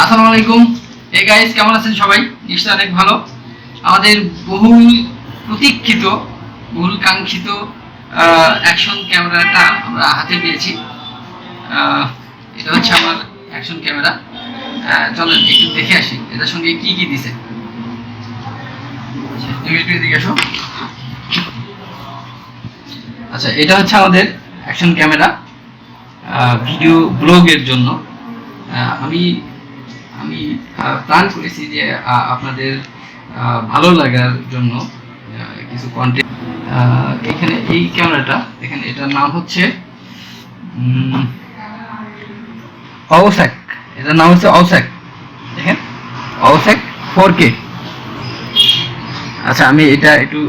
আসসালামু আলাইকুম। এই গাইস কেমন আছেন সবাই? নিশ্চয়ই অনেক ভালো। আমাদের বহুল প্রতীক্ষিত বহুল কাঙ্ক্ষিত অ্যাকশন ক্যামেরাটা আমরা হাতে পেয়েছি। এটা হচ্ছে আমার অ্যাকশন ক্যামেরা। চলেন একটু দেখে আসি এটার সঙ্গে কি কি দিছে। তুমি একটু এদিকে আসো। আচ্ছা, এটা হচ্ছে আমাদের অ্যাকশন ক্যামেরা ভিডিও ব্লগের জন্য। আমি আমি প্ল্যান করেছি যে আপনাদের ভালো লাগার জন্য কিছু কন্টেন্ট। এখানে এই ক্যামেরাটা দেখেন, এটার নাম হচ্ছে AUSEK। এটার নাম হচ্ছে AUSEK। দেখেন AUSEK 4K। আচ্ছা, আমি এটা একটু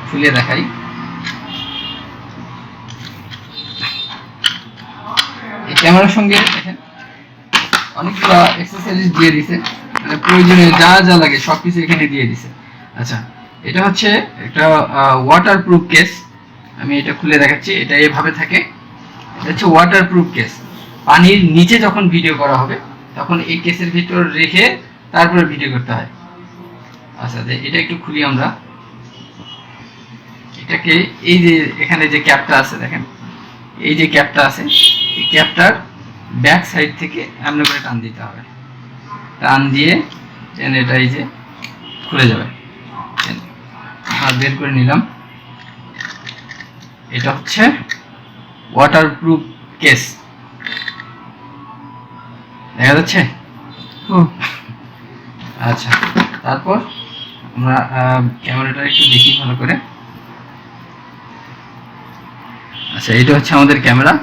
খুলে দেখাই। এই ক্যামেরার সঙ্গে দেখেন অনেকগুলো অ্যাক্সেসরিজ দিয়ে দিছে, মানে প্রয়োজনীয় যা যা লাগে সবকিছু এখানে দিয়ে দিছে। আচ্ছা, এটা হচ্ছে একটা ওয়াটারপ্রুফ কেস। আমি এটা খুলে দেখাচ্ছি। এটা এভাবে থাকে। এটা হচ্ছে ওয়াটারপ্রুফ কেস। পানির নিচে যখন ভিডিও করা হবে তখন এই কেসের ভিতর রেখে তারপরে ভিডিও করতে হয়। আচ্ছা, এটা একটু খুলি আমরা। এটাকে এই যে এখানে যে ক্যাপটা আছে দেখেন, এই যে ক্যাপটা আছে, এই ক্যাপটার ব্যাক সাইড থেকে এমন করে টান দিতে হবে। টান দিয়ে এটা এই যে খুলে যাবে। বের করে নিলাম। এটা হচ্ছে ওয়াটারপ্রুফ কেস। দেখা যাচ্ছে? আচ্ছা, তারপর আমরা ক্যামেরাটা একটু দেখি ভালো করে। আচ্ছা, এটা হচ্ছে আমাদের ক্যামেরা।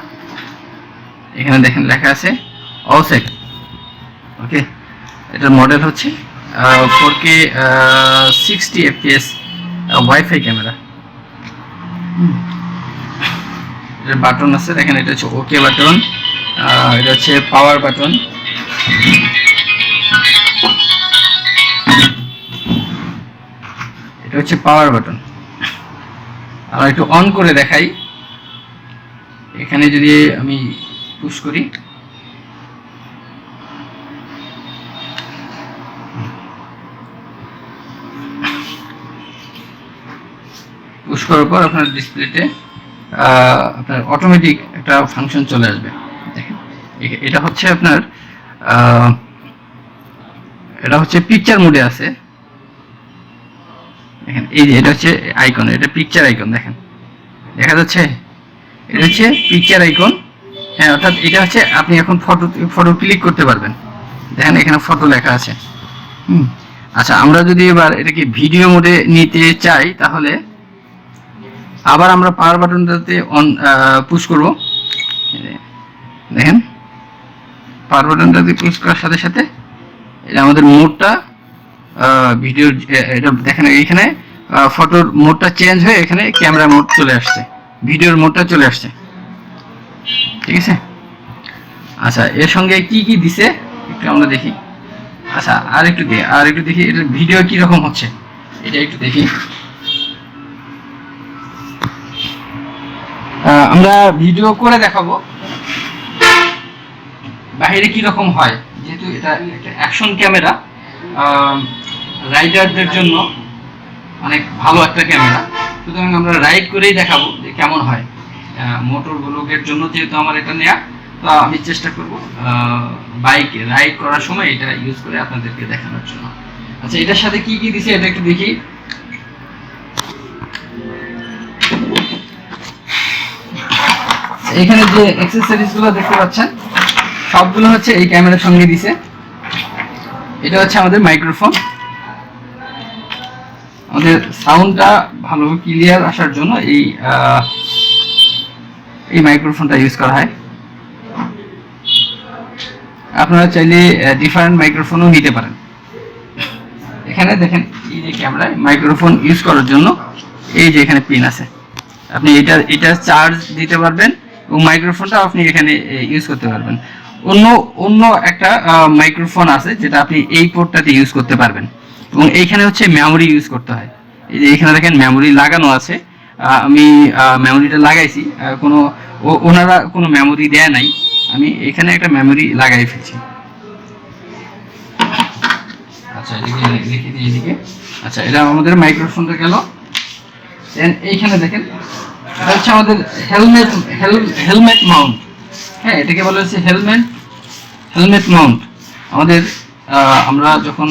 এখানে দেখেন লেখা আছে AUSEK। ওকে, এটার মডেল হচ্ছে 4K 60 fps ওয়াইফাই ক্যামেরা। এটার বাটন আছে দেখেন, এটা হচ্ছে ওকে বাটন, এটা হচ্ছে পাওয়ার বাটন। এটা হচ্ছে পাওয়ার বাটন। আমরা একটু অন করে দেখাই। এখানে যদি আমি পুশ করি, পুশ করার পর আপনার ডিসপ্লেতে আপনার অটোমেটিক একটা ফাংশন চলে আসবে। দেখেন, এটা হচ্ছে আপনার এটা হচ্ছে পিকচার মোডে আছে। দেখেন এই যে এটা হচ্ছে আইকন, এটা পিকচার আইকন। দেখেন দেখা যাচ্ছে, এটা হচ্ছে পিকচার আইকন। হ্যাঁ, অর্থাৎ এটা হচ্ছে আপনি এখন ফটো ক্লিক করতে পারবেন। দেখেন এখানে ফটো লেখা আছে। আচ্ছা, আমরা যদি এবার এটাকে ভিডিও মোডে নিতে চাই তাহলে আবার আমরা পাওয়ার বাটনটাতে অন পুশ করব। দেখেন পাওয়ার বাটনটাতে পুশ করার সাথে সাথে এটা আমাদের মোডটা ভিডিওর এটা দেখেন এখানে ফটোর মোডটা চেঞ্জ হয়ে এখানে ক্যামেরা মোড চলে আসছে, ভিডিওর মোডটা চলে আসছে। ঠিক আছে? আচ্ছা, এর সঙ্গে কি কি দিছে একটু আমরা দেখি। আচ্ছা, আর একটু দেখি এটা ভিডিও কি রকম হচ্ছে, এটা একটু দেখি। আমরা ভিডিও করে দেখাবো বাইরে কি রকম হয়, যেহেতু এটা একটা অ্যাকশন ক্যামেরা। রাইডারদের জন্য অনেক ভালো একটা ক্যামেরা, সুতরাং আমরা রাইড করেই দেখাবো যে কেমন হয়। মোটর ব্লগের জন্য যেহেতু আমার এটা নেয়া, তো আমি চেষ্টা করব বাইকে রাইড করার সময় এটা ইউজ করে আপনাদেরকে দেখানোর জন্য। আচ্ছা, এটার সাথে কি কি দিছে এটা একটু দেখি। এখানে যে অ্যাক্সেসরিজ গুলো দেখতে পাচ্ছেন সবগুলো হচ্ছে এই ক্যামেরার সঙ্গে দিছে। এটা হচ্ছে আমাদের মাইক্রোফোন। আমাদের সাউন্ডটা ভালো ক্লিয়ার আসার জন্য এই মাইক্রোফোনটা ইউজ করা হয়। আপনারা চাইলে ডিফারেন্ট মাইক্রোফোনও নিতে পারেন। এখানে দেখেন এই যে ক্যামেরায় মাইক্রোফোন ইউজ করার জন্য এই যে এখানে পিন আছে, আপনি এটা চার্জ দিতে পারবেন এবং মাইক্রোফোনটা আপনি এখানে ইউজ করতে পারবেন। অন্য একটা মাইক্রোফোন আছে যেটা আপনি এই পোর্টটাতে ইউজ করতে পারবেন, এবং এইখানে হচ্ছে মেমোরি ইউজ করতে হয়। এই যে এখানে দেখেন মেমোরি লাগানো আছে। আমি মেমোরিটা লাগাইছি, ওনারা কোনো মেমোরি দেয়া নাই, আমি এখানে একটা মেমোরি লাগাই ফেলছি। আচ্ছা এদিকে রেখে দিই এদিকে। আচ্ছা এটা আমাদের মাইক্রোফোনটা গেল। দেন এইখানে দেখেন এটা হচ্ছে আমাদের হেলমেট মাউন্ট। হ্যাঁ, এটাকে বলা হচ্ছে হেলমেট মাউন্ট। আমাদের আমরা যখন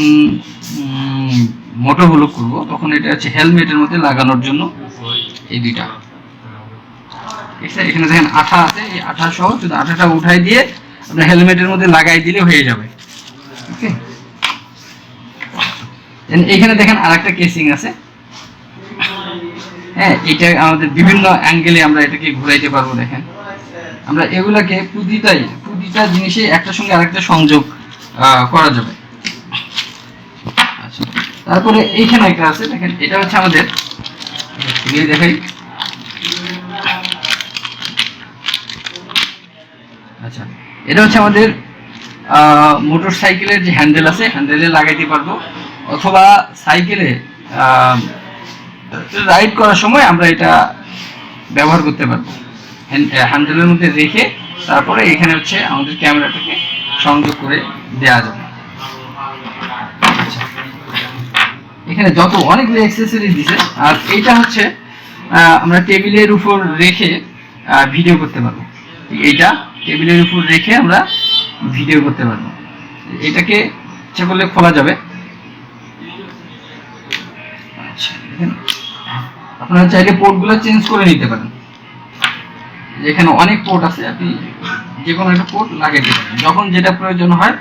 মোটর ব্লগ করবো তখন এটা হচ্ছে হেলমেটের মধ্যে লাগানোর জন্য এই দুইটা। এখানে দেখেন আঠা আছে, এই আঠা সহ শুধু আঠাটা উঠাই দিয়ে আপনার হেলমেটের মধ্যে লাগাই দিলে হয়ে যাবে। ওকে, এখানে দেখেন আরেকটা কেসিং আছে। হ্যাঁ, এটা আমাদের বিভিন্ন অ্যাঙ্গেলে আমরা এটাকে ঘুরাইতে পারবো। দেখেন আমরা এগুলাকে প্রতিটা জিনিসে একটার সঙ্গে আরেকটা সংযোগ করা যাবে। আচ্ছা, তারপরে এইখানে একটা আছে, দেখেন এটা হচ্ছে আমাদের দেখাই। আচ্ছা, এটা হচ্ছে আমাদের মোটর সাইকেলের যে হ্যান্ডেল আছে, হ্যান্ডেলে লাগাইতে পারবো, অথবা সাইকেলে রাইড করার সময় আমরা এটা ব্যবহার করতে পারবো। হ্যান্ডেলের মধ্যে রেখে তারপরে এখানে হচ্ছে আমাদের ক্যামেরাটাকে সংযোগ করে দেওয়া যাবে। আচ্ছা, এখানে যত অনেকগুলো অ্যাক্সেসরিজ দিছে। আর এইটা হচ্ছে আমরা টেবিলের উপর রেখে ভিডিও করতে পারবো। এইটা টেবিলের উপর রেখে আমরা ভিডিও করতে পারবো। এটাকে ইচ্ছা করলে খোলা যাবে। আচ্ছা, আপনারা চাইলে পোর্টগুলো চেঞ্জ করে নিতে পারেন। এখানে অনেক পোর্ট আছে, আপনি যে কোনো একটা পোর্ট লাগাইতে পারেন, যখন যেটা প্রয়োজন হয়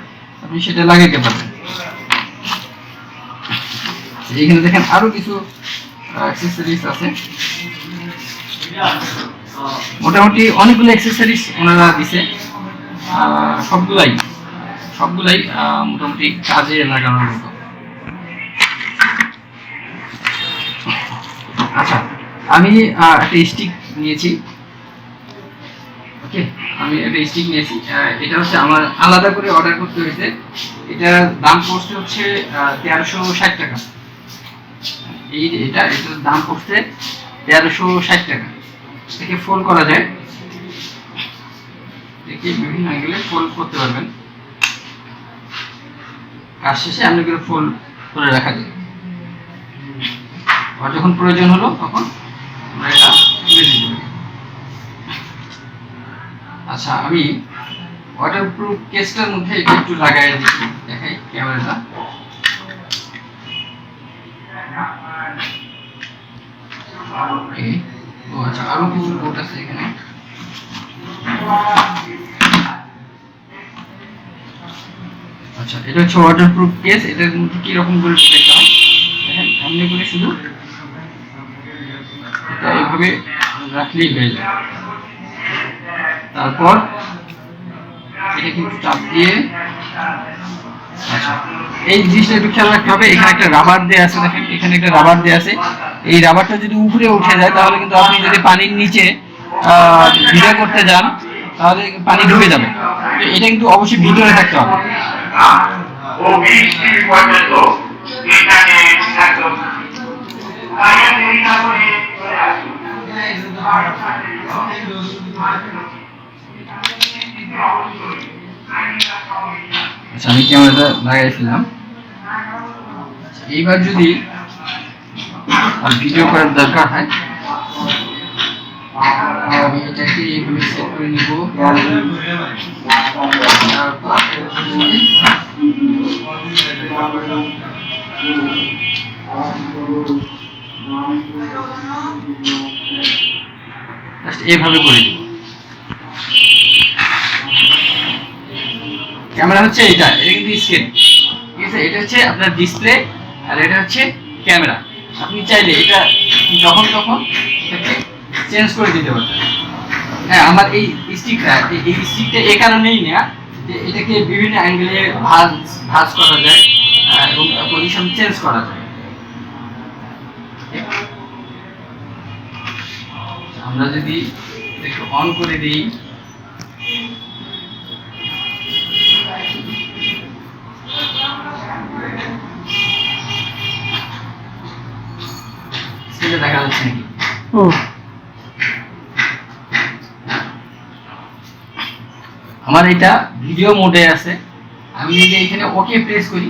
আপনি সেটা লাগাইতে পারবেন। এখানে দেখেন আরো কিছু অ্যাক্সেসরিজ আছে, মোটামুটি অনেকগুলো অ্যাক্সেসরিজ ওনারা দিছে। সবগুলাই মোটামুটি কাজে লাগানোর মতো। আচ্ছা, আমি একটা স্টিক নিয়েছি। ওকে, আমি একটা স্টিক নিয়েছি। এটা হচ্ছে আমার আলাদা করে অর্ডার করতে হয়েছে। এটার দাম পড়ছে হচ্ছে 1360 টাকা। এটার দাম পড়ছে 1360 টাকা। এটাকে ফোল্ড করা যায়, এটাকে বিভিন্ন অ্যাঙ্গেলে ফোল্ড করতে পারবেন। কাজ শেষে আপনি করে ফোল্ড করে রাখা যায়। আর যখন প্রয়োজন হলো তখন আমরা এটা তুলে দিতে পারি। আচ্ছা, আমি ওয়াটারপ্রুফ কেসটার মধ্যে এটা একটু লাগাই দিচ্ছি, দেখাই ক্যামেরাটা। ও আচ্ছা, আরো কিছু পোর্ট আছে এখানে। আচ্ছা, এটা হচ্ছে ওয়াটারপ্রুফ কেস। এটার মধ্যে কি রকম করে ঢুকাইতে হয় দেখেন, এমনি করে শুধু এটা এইভাবে রাখলেই হয়ে যায়। তারপর এটা কিন্তু চাপ দিয়ে, আচ্ছা এই জিনিসটা একটু খেয়াল রাখতে হবে। এখানে একটা রাবার দেয়া আছে, দেখেন এখানে একটা রাবার দেয়া আছে। এই রাবারটা যদি উপরে উঠে যায় তাহলে কিন্তু আপনি যদি পানির নিচে ভিডিও করতে যান তাহলে পানি ঢুকে যাবে। এটা কিন্তু অবশ্যই ভিতরে থাকতে হবে। আচ্ছা, আমি ক্যামেরাটা লাগাই ফেললাম। এইবার যদি ভিডিও করার দরকার হয় আমি এটাকে এইভাবে সেট করে নিব। এইভাবে করে দিব। ক্যামেরা হচ্ছে এটা কিন্তু স্ক্রিন, ঠিক আছে? এটা হচ্ছে আপনার ডিসপ্লে আর এটা হচ্ছে ক্যামেরা। আপনি চাইলে এটা যখন তখন এটাকে চেঞ্জ করে দিতে পারবেন। হ্যাঁ, আমার এই স্টিকটা এই কারণেই নেয়া যে এটাকে বিভিন্ন অ্যাঙ্গেলে ভাঁজ করা যায় এবং পজিশন চেঞ্জ করা যায়। আমরা যদি একটু অন করে দিই, স্ক্রিনে দেখা যাচ্ছে নাকি? আমার এটা ভিডিও মোডে আছে। আমি যদি এখানে ওকে প্রেস করি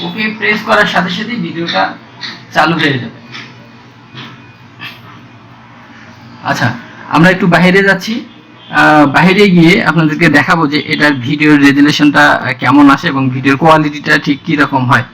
ওকে প্রেস করার সাথে সাথে ভিডিওটা চালু হয়ে যাবে। আচ্ছা, আমরা একটু বাইরে যাচ্ছি, বাইরে গিয়ে আপনাদেরকে দেখাবো যে এটার ভিডিওর রেজুলেশনটা কেমন আসে এবং ভিডিওর কোয়ালিটিটা ঠিক কী রকম হয়।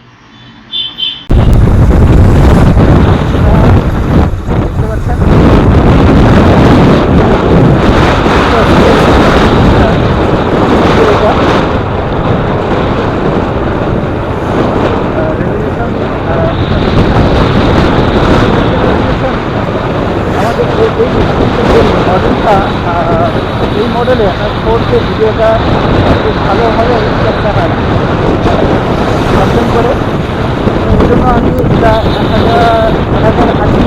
এই মডেলে 4K ভিডিওটা খুব ভালোভাবে ক্যাপচার হয় না কমপ্লেন করে। এই জন্য আমি এটা 1080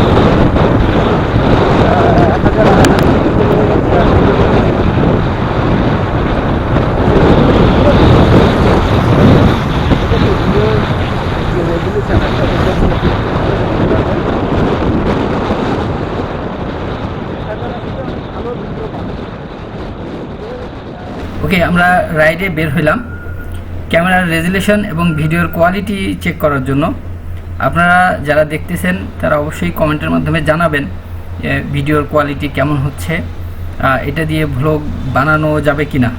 ওকে, আমরা রাইডে বের হইলাম ক্যামেরার রেজুলেশন এবং ভিডিওর কোয়ালিটি চেক করার জন্য। আপনারা যারা দেখতেছেন তারা অবশ্যই কমেন্টের মাধ্যমে জানাবেন ভিডিওর কোয়ালিটি কেমন হচ্ছে, এটা দিয়ে ভ্লগ বানানো যাবে কিনা।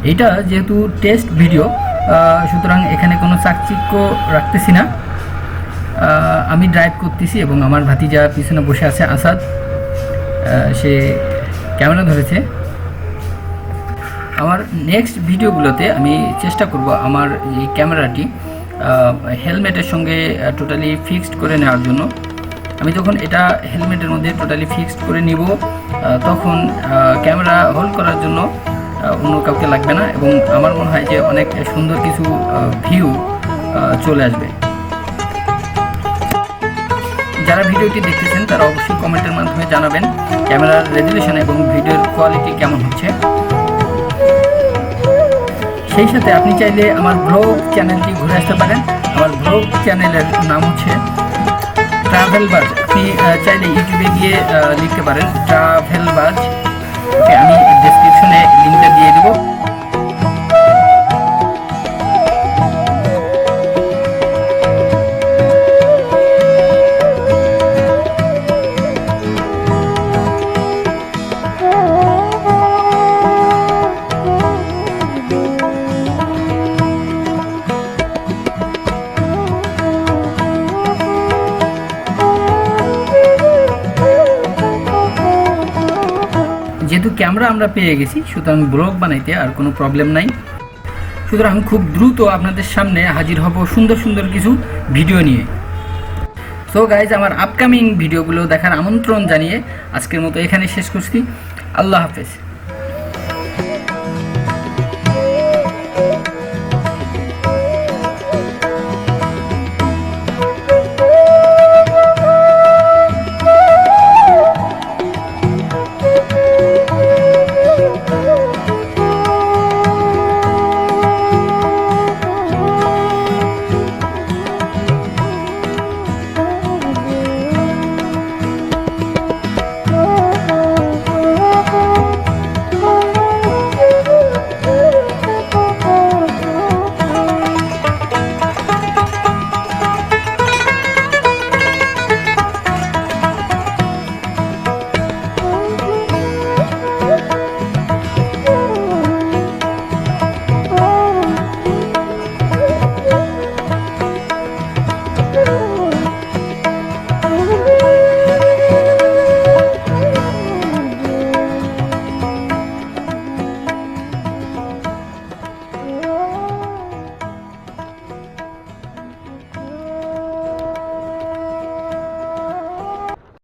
এইটা যেহেতু টেস্ট ভিডিও, সুতরাং এখানে কোনো চাকচিক্য রাখতেছি না। আমি ড্রাইভ করতেছি এবং আমার ভাতিজা পিছনে বসে আছে আসাদ, সে ক্যামেরা ধরেছে। আমার নেক্সট ভিডিওগুলোতে আমি চেষ্টা করব আমার এই ক্যামেরাটি হেলমেটের সঙ্গে টোটালি ফিক্সড করে নেওয়ার জন্য। আমি যখন এটা হেলমেটের মধ্যে টোটালি ফিক্সড করে নিব, তখন ক্যামেরা হোল্ড করার জন্য অন্য কাউকে লাগবে না এবং আমার মনে হয় যে অনেক সুন্দর কিছু ভিউ চলে আসবে। যারা ভিডিওটি দেখতেছেন তারা অবশ্যই কমেন্টের মাধ্যমে জানাবেন ক্যামেরার রেজুলেশন এবং ভিডিওর কোয়ালিটি কেমন হচ্ছে। সেই সাথে আপনি চাইলে আমার ব্লগ চ্যানেলটি ঘুরে আসতে পারেন। আমার ব্লগ চ্যানেলের নাম হচ্ছে ট্রাভেলবাজ। আপনি চাইলে ইউটিউবে গিয়ে লিখতে পারেন ট্রাভেলবাজ। ওকে, আমি ডেসক্রিপশনে লিঙ্কটা দিয়ে দেবো। যেহেতু ক্যামেরা আমরা পেয়ে গেছি, সুতরাং ব্লগ বানাইতে আর কোনো প্রবলেম নাই। সুতরাং খুব দ্রুত আপনাদের সামনে হাজির হব সুন্দর সুন্দর কিছু ভিডিও নিয়ে। সো গাইজ, আমার আপকামিং ভিডিওগুলো দেখার আমন্ত্রণ জানিয়ে আজকের মতো এখানে শেষ করছি। আল্লাহ হাফেজ।